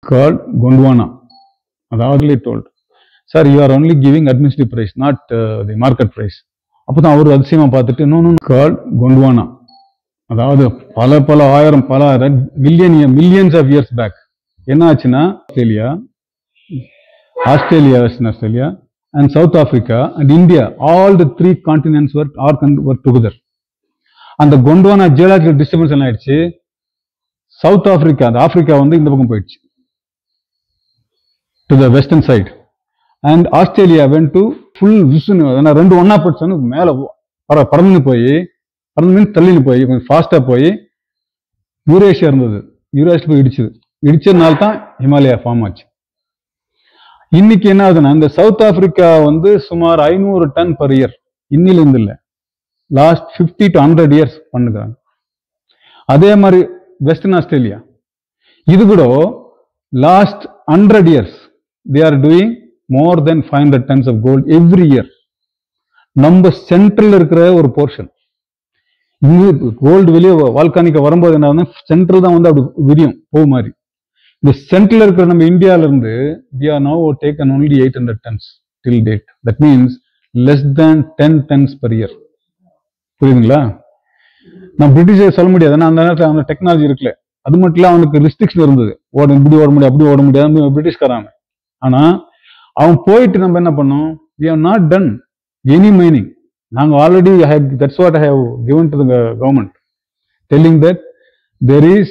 called Gondwana. Adavadly told, sir, you are only giving administrative price, not the market price. அப்பதான் அவர் அதிசயமா பார்த்துட்டு no called கொண்டுவானா, அதாவது பல ஆயிரம் மில்லியன்ஸ் ஆஃப் இயர்ஸ் பேக் என்ன ஆச்சுன்னா Australia, western Australia and south Africa and India, all the 3 continents were together. அந்த கொண்டுவானா geological disturbance என்ன ஆயிடுச்சு, சவுத் ஆப்பிரிக்கா, அந்த ஆப்பிரிக்கா வந்து இந்த பக்கம் போயிடுச்சு, to the western side, and Australia went to full Vishnu, ரெண்டு ஒன்னா போயிடுச்சு, மேல பறந்து தள்ளின்னு போய் கொஞ்சம் ஃபாஸ்டா போய் யூரேஷியா இருந்தது, யூரேஷியா போய் இடிச்சதுனால தான் ஹிமாலயா ஃபார்ம் ஆச்சு. இன்னைக்கு என்ன ஆகுதுன்னா, இந்த சவுத் ஆப்பிரிக்கா வந்து சுமார் 500 டன் பர் இயர், இன்னில இருந்து இல்ல, லாஸ்ட் 50 to 100 இயர்ஸ் பண்ணுறாங்க. அதே மாதிரி வெஸ்டர்ன் ஆஸ்திரேலியா இது கூட last 100 years they are doing more than 500 tons of gold every year. நம்ம சென்ட்ரல் இருக்கிற ஒரு போர்ஷன், கோல்டு வெளியே வால்கானிக்க வரும்போது என்ன, சென்ட்ரல் தான் வந்து அப்படி விரியும் பூ மாதிரி. இந்த சென்ட்ரல் இருக்கிற நம்ம இந்தியால இருந்து we are now taken only 800 tons till date. That means less than 10 tons per year. புரியுதுங்களா? நான் பிரிட்டிஷை சொல்ல முடியாது, ஏன்னா அந்த நேரத்தில் அவங்க டெக்னாலஜி இருக்குல்ல, அது மட்டும் இல்ல அவனுக்கு ரிஸ்ட்ரிக்ஷன் இருந்தது, இப்படி ஓட முடியாது அப்படி ஓட முடியாது பிரிட்டிஷ்காராங்க. ஆனா அவன் போயிட்டு நம்ம என்ன பண்ணோம், we have not done any mining. நாங்க already that's what I have given to the government, telling that there is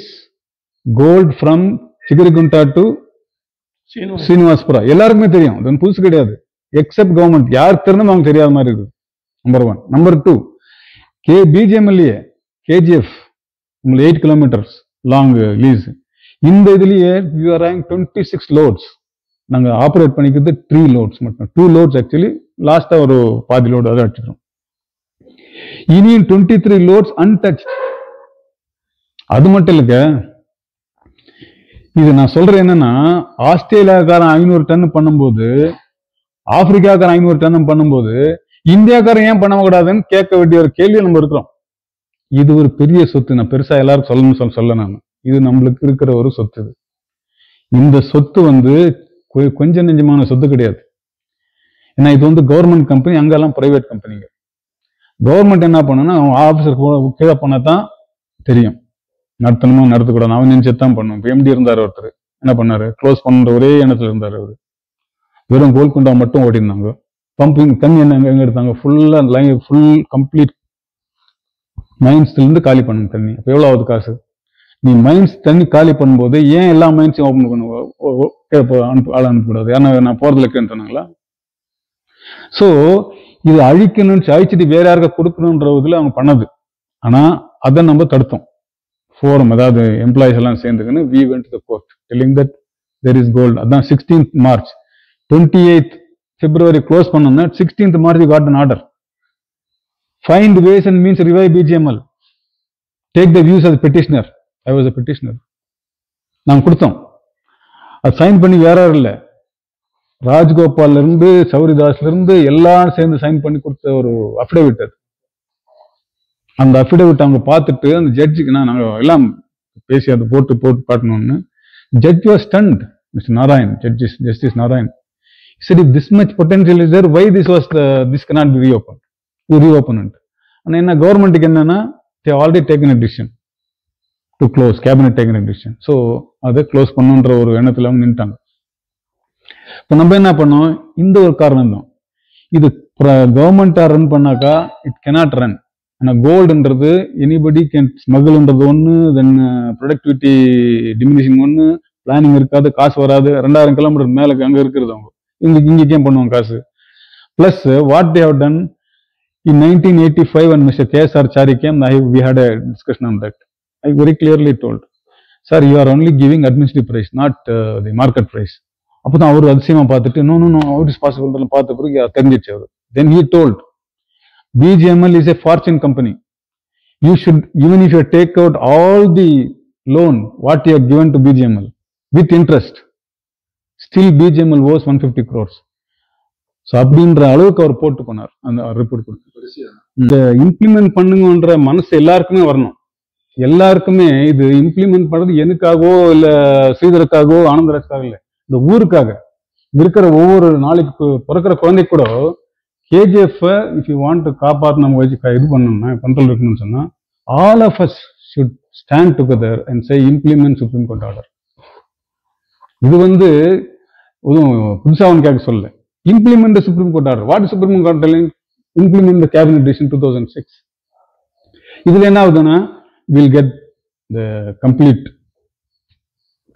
gold from Chigirigunta to Srinivasapura. எல்லாருக்குமே தெரியும், அது புதுசு கிடையாது, எக்ஸப்ட் கவர்மெண்ட். யாருக்கு தெரிஞ்சும் அவங்க தெரியாத மாதிரி இருக்குது. நம்பர் 1. நம்பர் 2, பிஜிஎம்எல்ஏ கேஜிஎஃப் உங்களுக்கு 8 kilometers லாங் லீஸ். இந்த இதுலயே we are rank 26 loads. நாங்க ஆப்ரேட் பண்ணிக்கிறது 3 loads மட்டும், 2 loads ஆக்சுவலி, லாஸ்டா ஒரு பாதி லோடு அதை அடிச்சிடும். இனியும் 23 loads untouched. அது மட்டும் இல்லைங்க, இது நான் சொல்றேன் என்னன்னா, ஆஸ்திரேலியாக்காரன் 500 டன் பண்ணும்போது, ஆப்பிரிக்காக்காரன் 500 டன் பண்ணும்போது, இந்தியாக்காரன் ஏன் பண்ண கூடாதுன்னு கேட்க வேண்டிய ஒரு கேள்வி நம்ம இருக்கிறோம். இது ஒரு பெரிய சொத்து, நான் பெருசா எல்லாருக்கும் சொல்ல நான், இது நம்மளுக்கு இருக்கிற ஒரு சொத்து. இந்த சொத்து வந்து கொஞ்சம் நெஞ்சமான சொத்து கிடையாது. ஏன்னா இது வந்து கவர்மெண்ட் கம்பெனி, அங்கெல்லாம் பிரைவேட் கம்பெனிங்க. கவர்மெண்ட் என்ன பண்ணுன்னா, அவன் ஆபீசருக்கு கீழே பண்ணதான் தெரியும், நடத்தணுமா நடத்தக்கூடாது அவன் நினைச்சதான் பண்ணும். இப்போ எம்டி இருந்தார் ஒருத்தர், என்ன பண்ணாரு, க்ளோஸ் பண்ணுற ஒரே எண்ணத்துல இருந்தாரு அவரு. வெறும் கோல்குண்டா மட்டும் ஓட்டிருந்தாங்க. பம்பிங் தண்ணி எங்க எடுத்தாங்க, ஃபுல்லா லைன் ஃபுல் கம்ப்ளீட் மைன்ஸ்ல இருந்து காலி பண்ணுங்க தண்ணி. அப்போ எவ்வளவு ஆகுது காசு? நீ மைன்ஸ் தண்ணி காலி பண்ணும்போது ஏன் எல்லா மைன்ஸையும் ஓப்பன் பண்ணுவோம், ஆள் அனுப்பக்கூடாது, ஏன்னா நான் போறதுல கேட்டாங்களா? ஸோ இது அழிச்சிட்டு வேற யாருக்க கொடுக்கணுன்ற இதுல அவங்க பண்ணது. ஆனா அதை நம்ம தடுத்தோம். ஃபோரம், அதாவது எம்ப்ளாயிஸ் எல்லாம் சேர்ந்துக்குன்னு we went to the court telling that there is gold. அதான் 16th March, 28th February close பண்ணோம்னா 16th March you got an order. Find ways and means revive BGML. Take the views as a petitioner. I was a petitioner. நாங்க கொடுத்தோம். அது sign பண்ணி வேற இல்லை, ராஜ்கோபால்ல இருந்து சௌரிதாஸ்ல இருந்து எல்லாம் சேர்ந்து சைன் பண்ணி கொடுத்த ஒரு அஃபிடவிட் அது. அந்த அஃபிடவிட் அவங்க பார்த்துட்டு அந்த ஜட்ஜுக்கு நாங்க எல்லாம் பேசி அதை போட்டு காட்டணும்னு, judge was stunt. Mister Narayan, justice Narayan said, if this much potential is there, why this cannot be reopened? You reopen it. ஆனா என்ன கவர்மெண்ட்டுக்கு என்னன்னா, they already taken a decision to close, cabinet taken a decision. So அதை close பண்ணுன்ற ஒரு எண்ணத்துல அவங்க நின்ட்டாங்க. இப்போ நம்ம என்ன பண்ணோம், இந்த ஒரு காரணம் தான். இது கவர்மெண்டா ரன் பண்ணாக்கா இட் cannot run. ஆனா கோல்டுன்றது எனிபடி கேன் ஸ்மகிள்ன்றது ஒன்று, தென் ப்ரொடக்டிவிட்டி டிமினிஷிங் ஒன்று, பிளானிங் இருக்காது, காசு வராது, 2000 கிலோமீட்டர் மேலே அங்கே இருக்கிறது அவங்க இங்கே ஏன் பண்ணுவாங்க காசு. Plus what they have done in 1985 when Mr. K.S.R. Chari came, we had a discussion on that. I very clearly told, sir, you are only giving administrative price, not the market price. அப்பதான் அவரு அதிசயமா பார்த்துட்டு no how it is possible பார்த்த பிறகு தெரிஞ்சிச்சு அவரு. Then he told, BGML is a fortune company. You should, even if you take out all the loan what you have given to BGML with interest, still BGML owes 150 crores. So அப்படின்ற அளவுக்கு அவர் போட்டு போனார் அந்த report கொடுத்து. இந்த implement பண்ணுங்கன்ற மனசு எல்லாருக்குமே வரணும். எல்லாருக்குமே இது இம்ப்ளிமெண்ட் பண்றது எனக்காகவோ இல்ல ஸ்ரீதருக்காகவோ ஆனந்தராஜ்க்காக இல்லை, இந்த ஊருக்காக. இருக்கிற ஒவ்வொரு நாளைக்கு பிறக்கிற குழந்தை கூட KGF if you want to காப்பாற்ற நம்ம வச்சு இது பண்ணணும்னா கண்ட்ரோல் இருக்கணும்னு சொன்னா all of us should stand together and say implement Supreme Court order. இது வந்து புதுசா அவன் கேட்க சொல்லல. Implement Supreme Court order. What Supreme Court telling? Implement the cabinet decision 2006. இதுல என்ன ஆகுதுன்னா we'll get the complete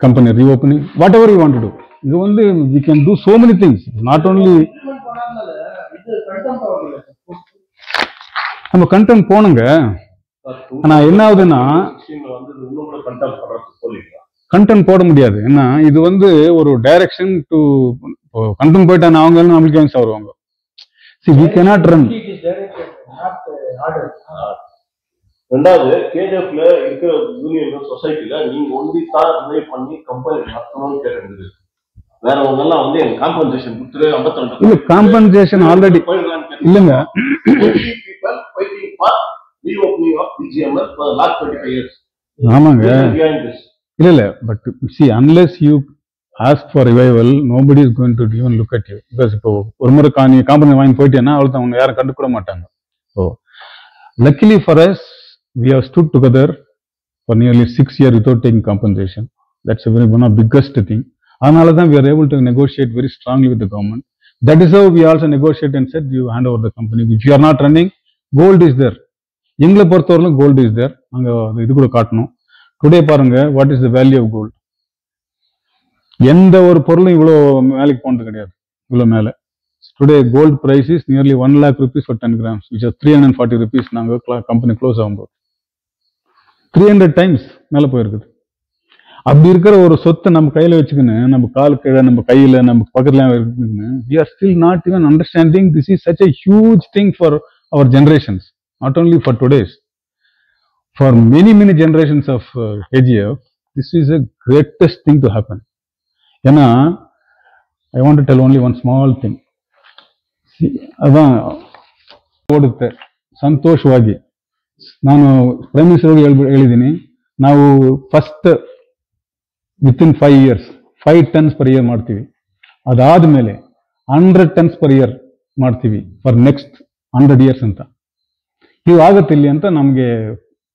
company reopening, whatever you want to do. இது வந்து we can do so many things, not only நம்ம content போனுங்க. ஆனா என்ன ஆகுதுன்னா content போட முடியாது. ஏன்னா இது வந்து ஒரு டைரக்ஷன் டு கண்டென்ட் போயிட்டா அவங்க நம்மளுக்கு ஏன் வருவாங்க. See, we cannot run. ரெண்டாவது கேஜிஎஃப்ல இருக்கிற யூனியன் சொசைட்டில நீங்க ஒன்லி தான் ரிவை பண்ணி கம்பெனி நடத்தணும்னு கேட்டது. வேற ஒன்னெல்லாம் வந்து எனக்கு காம்பன்சேஷன் கொடுத்துரு 52 இல்ல காம்பன்சேஷன் ஆல்ரெடி இல்லங்க. ஆமாங்க இல்ல but see unless you ask for revival nobody is going to even look at you, because இப்போ ஒரு முறை நீ காம்பனி வாங்கி போயிட்டேன்னா அவ்வளவு அவங்க யாரும் கண்டுக்கூட மாட்டாங்க. So luckily for us we have stood together for nearly 6 years without taking compensation. That's a very one of biggest thing. அதனால தான் we are able to negotiate very strongly with the government. That is how we also negotiate and said you hand over the company. If you are not running, gold is there. எங்களை பொறுத்தவரையிலும் gold is there. அங்க இது கூட காட்டணும். Today பாருங்க what is the value of gold. எந்த ஒரு பொருளும் இவ்வளோ வேலைக்கு போனது கிடையாது. இவ்வளோ மேல today gold price is nearly 1 lakh rupees for 10 grams, which is 340 rupees. நாங்கள் கம்பெனி க்ளோஸ் ஆகும்போது 300 times மேல போயிருக்குது. அப்படி இருக்கிற ஒரு சொத்தை நம்ம கையில வச்சுக்கின்னு நம்ம கால் கீழே நம்ம கையில நம்ம பக்கத்துல இருக்குன்னு we are still not even understanding this is such a huge thing for our generations, not only for today's, for many generations of KGF. This is a greatest thing to happen. ஏன்னா I want to tell only one small thing. அதான் ಓಡುತ್ತೆ ಸಂತೋಷವಾಗಿ ನಾನು prime minister ಹೇಳಿದ್ದೀನಿ. ನಾವು first within 5 years 5 tons per year ಮಾಡ್ತೀವಿ. ಅದಾದ್ಮೇಲೆ 100 tons per year ಮಾಡ್ತೀವಿ ಫಾರ್ ನೆಕ್ಸ್ಟ್ 100 years ಅಂತ. ಇದು ಆಗುತ್ತೆ ಇಲ್ಲಿ ಅಂತ ನಮಗೆ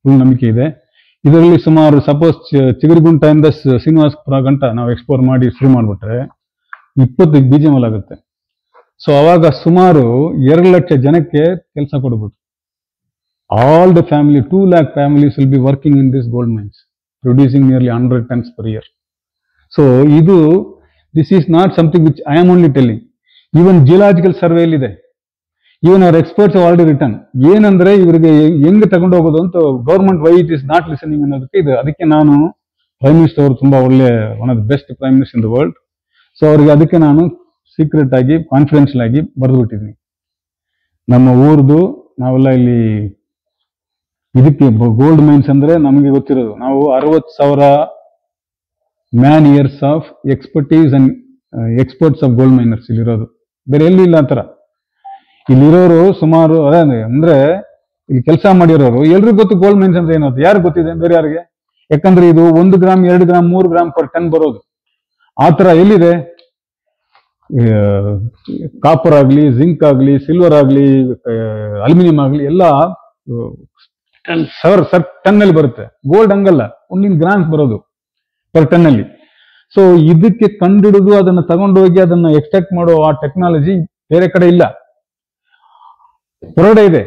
ಫುಲ್ ನಂಬಿಕೆ ಇದೆ. ಇದರಲ್ಲಿ ಸುಮಾರು ಸಪೋಸ್ ಚಿಗುರುಗುಂಟದಿಂದ ಶ್ರೀನಿವಾಸಪುರ ಗಂಟ ನಾವು ಎಕ್ಸ್ಪ್ಲೋರ್ ಮಾಡಿ ಶುರು ಮಾಡಿಬಿಟ್ರೆ 20 BGML ಆಗುತ್ತೆ. ಸೊ ಅವಾಗ ಸುಮಾರು 2 ಲಕ್ಷ ಜನಕ್ಕೆ ಕೆಲಸ ಕೊಡ್ಬೋದು. All the family, 2 lakh families will be working in these gold mines, producing nearly 100 tons per year. So this is not something which I am only telling. Even geological survey ಇದೆ. Even our experts have already written. ಏನಂದ್ರೆ ಇವರಿಗೆ ಹೆಂಗ್ ತಗೊಂಡು ಹೋಗೋದು ಅಂತ government why it is not listening ಅನ್ನೋದಕ್ಕೆ ಇದು. ಅದಕ್ಕೆ ನಾನು ಪ್ರೈಮ್ ಮಿನಿಸ್ಟರ್ ಅವರು ತುಂಬಾ ಒಳ್ಳೆ one of the best prime minister in the world. So ಅವ್ರಿಗೆ ಅದಕ್ಕೆ ನಾನು ಸೀಕ್ರೆಟ್ ಆಗಿ ಕಾನ್ಫಿಡೆನ್ಷಿಯಲ್ ಆಗಿ ಬರೆದು ಬಿಟ್ಟಿದ್ದೀನಿ. ನಮ್ಮ ಊರ್ದು ನಾವೆಲ್ಲ ಇಲ್ಲಿ ಇದಕ್ಕೆ ಗೋಲ್ಡ್ ಮೈನ್ಸ್ ಅಂದ್ರೆ ನಮಗೆ ಗೊತ್ತಿರೋದು ನಾವು 60,000 man years of expertise and experts of gold miners ಇಲ್ಲಿರೋದು. ಬೇರೆ ಎಲ್ಲಿ ಇಲ್ಲ ಆ ಥರ. ಇಲ್ಲಿರೋರು ಸುಮಾರು ಅದೇ ಅಂದ್ರೆ ಇಲ್ಲಿ ಕೆಲಸ ಮಾಡಿರೋರು ಎಲ್ರಿಗೂ ಗೊತ್ತು ಗೋಲ್ಡ್ ಮೈನ್ಸ್ ಅಂದ್ರೆ ಏನದು. ಯಾರು ಗೊತ್ತಿದೆ ಬೇರೆ ಯಾರಿಗೆ? ಯಾಕಂದ್ರೆ ಇದು 1 gram 2 gram 3 gram per ton ಬರೋದು. ಆ ಥರ ಎಲ್ಲಿದೆ? ಕಾಪರ್ ಆಗಲಿ, ಜಿಂಕ್ ಆಗಲಿ, ಸಿಲ್ವರ್ ಆಗಲಿ, ಅಲ್ಯೂಮಿನಿಯಂ ಆಗಲಿ ಎಲ್ಲ ಟನ್ ಅಲ್ಲಿ ಬರುತ್ತೆ. ಗೋಲ್ಡ್ ಹಂಗಲ್ಲ, ಒಂದಿನ ಗ್ರಾಮ್ಸ್ ಬರೋದು ಪರ್ ಟನ್ ಅಲ್ಲಿ. ಸೊ ಇದಕ್ಕೆ ಕಂಡುಹಿಡಿದು ಅದನ್ನ ತಗೊಂಡೋಗಿ ಅದನ್ನ ಎಕ್ಸ್ಟ್ರಾಕ್ಟ್ ಮಾಡೋ ಆ ಟೆಕ್ನಾಲಜಿ ಬೇರೆ ಕಡೆ ಇಲ್ಲ. ಹೊರಗಡೆ ಇದೆ,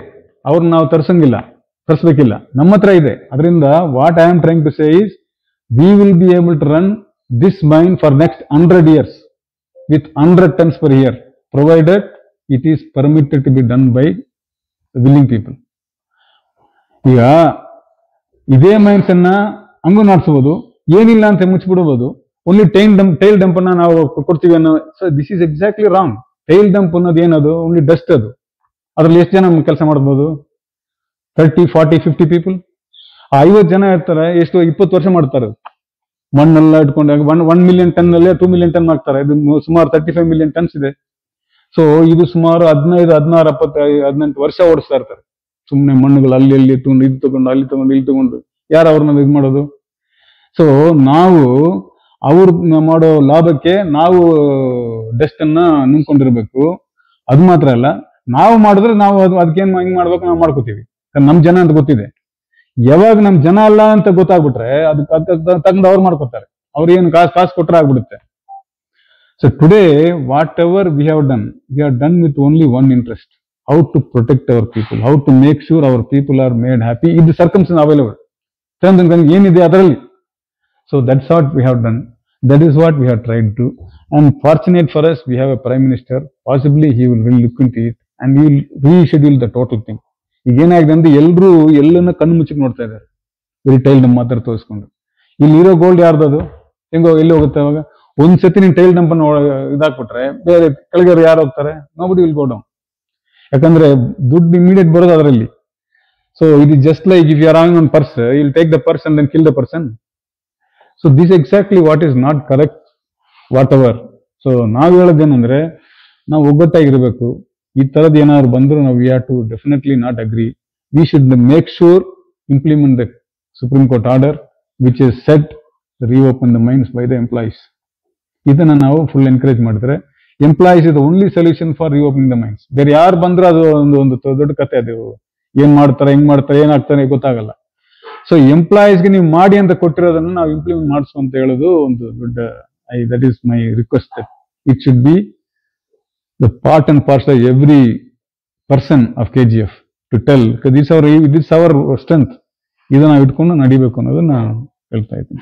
ಅವ್ರನ್ನ ನಾವು ತರಿಸಬೇಕಿಲ್ಲ, ನಮ್ಮ ಹತ್ರ ಇದೆ. ಅದರಿಂದ what I am trying to say is we will be able to run this mine for next 100 years with 100 tons per year, provided it is permitted to be done by willing people. ಈಗ ಇದೇ mains ಅನ್ನ ಹಂಗೂ ಮಾಡಿಸಬಹುದು, ಏನಿಲ್ಲ ಅಂತ ಮುಚ್ಚಿಬಿಡಬಹುದು. Only tail dump ಅನ್ನ ನಾವು ಕೊಡ್ತೀವಿ ಅನ್ನೋ. So this is exactly wrong. Tail dump ಅನ್ನೋದು ಏನದು? ಓನ್ಲಿ ಡಸ್ಟ್ ಅದು. ಅದ್ರಲ್ಲಿ ಎಷ್ಟು ಜನ ಕೆಲಸ ಮಾಡ್ಬೋದು? 30, 40, 50 ಪೀಪಲ್. 50 ಜನ ಇರ್ತಾರೆ. ಎಷ್ಟು 20 ವರ್ಷ ಮಾಡ್ತಾರೆ. ಮಣ್ಣೆಲ್ಲ ಇಟ್ಕೊಂಡಾಗ 1 million ton ಅಲ್ಲೇ 2 million ton ಮಾಡ್ತಾರೆ. ಇದು ಸುಮಾರು 35 million tons ಇದೆ. ಸೊ ಇದು ಸುಮಾರು 15, 16, 18 ವರ್ಷ ಓಡಿಸ್ತಾ ಇರ್ತಾರೆ. ಸುಮ್ಮನೆ ಮಣ್ಣುಗಳು ಅಲ್ಲಿ ತಗೊಂಡು ಇಲ್ಲಿ ತಗೊಂಡು ಯಾರು ಅವ್ರನ್ನ ಇದು ಮಾಡೋದು? ಸೊ ನಾವು ಅವ್ರು ಮಾಡೋ ಲಾಭಕ್ಕೆ ನಾವು ಡೆಸ್ಟ್ ಅನ್ನ ನುಂಗ್ಕೊಂಡಿರ್ಬೇಕು. ಅದು ಮಾತ್ರ ಅಲ್ಲ, ನಾವು ಮಾಡಿದ್ರೆ ನಾವು ಅದಕ್ಕೇನ್ ಹಿಂಗ್ ಮಾಡ್ಬೇಕು ನಾವು ಮಾಡ್ಕೋತೀವಿ, ನಮ್ ಜನ ಅಂತ ಗೊತ್ತಿದೆ. ಯಾವಾಗ ನಮ್ ಜನ ಅಲ್ಲ ಅಂತ ಗೊತ್ತಾಗ್ಬಿಟ್ರೆ ಅದಕ್ಕೆ ತಗೊಂಡು ಅವ್ರು ಮಾಡ್ಕೋತಾರೆ, ಅವ್ರು ಏನು ಕಾಸು ಕೊಟ್ರೆ ಆಗ್ಬಿಡುತ್ತೆ. So today whatever we have done with only one interest, how to protect our people, how to make sure our people are made happy. ಇದು ಸರ್ಕಮ್ಸ್ಟೆನ್ಸ್ ಅವೈಲಬಲ್, ಏನಿದೆ ಅದರಲ್ಲಿ. So that's what we have done, that is what we have tried to, and fortunate for us we have a prime minister, possibly he will really look into it and he will reschedule the total thing. ಈಗ ಏನಾಗಿದೆ ಅಂದ್ರೆ ಎಲ್ರು ಎಲ್ಲನ್ನ ಕಣ್ಣು ಮುಚ್ಚಿಕ್ ನೋಡ್ತಾ ಇದ್ದಾರೆ, ಬರೀ tail ನಮ್ಮ ಮಾತ್ರ ತೋರಿಸ್ಕೊಂಡು. ಇಲ್ಲಿ ಇರೋ ಗೋಲ್ಡ್ ಯಾರ್ದದು, ಹೆಂಗೋ ಎಲ್ಲಿ ಹೋಗುತ್ತೆ? ಅವಾಗ ಒಂದ್ಸತಿ ನೀನ್ ಟೈಲ್ ಡಂಪ್ ಇದಾಕ್ಬಿಟ್ರೆ ಬೇರೆ ಕೆಳಗೆ ಯಾರು ಹೋಗ್ತಾರೆ? Nobody will go down. ಯಾಕಂದ್ರೆ ದುಡ್ಡು ಇಮಿಡಿಯೇಟ್ ಬರೋದು ಅದರಲ್ಲಿ. So it is just like if you are on purse, will take the purse and then kill the person. So this exactly what is not correct whatever. So ನಾವ್ ಹೇಳೋದೇನಂದ್ರೆ ನಾವು ಒಗ್ಗಟ್ಟಾಗಿರ್ಬೇಕು. ಈ ತರದ್ ಏನಾದ್ರು ಬಂದ್ರು ನಾವು we have to definitely not agree. We should make sure implement the Supreme Court order which is set reopen the mines by the employees. ಇದನ್ನ ನಾವು ಫುಲ್ ಎನ್ಕರೇಜ್ ಮಾಡಿದ್ರೆ, employees is the only solution for reopening the mines. ಬೇರೆ ಯಾರು ಬಂದ್ರೆ ಅದು ಒಂದು ದೊಡ್ಡ ಕತೆ. ಅದು ಏನ್ ಮಾಡ್ತಾರೆ, ಹೆಂಗ್ ಮಾಡ್ತಾರೆ, ಏನಾಗ್ತಾನೆ ಗೊತ್ತಾಗಲ್ಲ. ಸೊ ಎಂಪ್ಲಾಯೀಸ್ಗೆ ನೀವು ಮಾಡಿ ಅಂತ ಕೊಟ್ಟಿರೋದನ್ನ ನಾವು ಇಂಪ್ಲಿಮೆಂಟ್ ಮಾಡಿಸು ಅಂತ ಹೇಳೋದು ಒಂದು ದೊಡ್ಡ, that is my request. That it should be the part and parcel of every person of KGF to tell this our strength. ಇದನ್ನ ನಾವು ಇಟ್ಕೊಂಡು ನಡಿಬೇಕು ಅನ್ನೋದನ್ನ ಹೇಳ್ತಾ ಇದ್ದೀನಿ.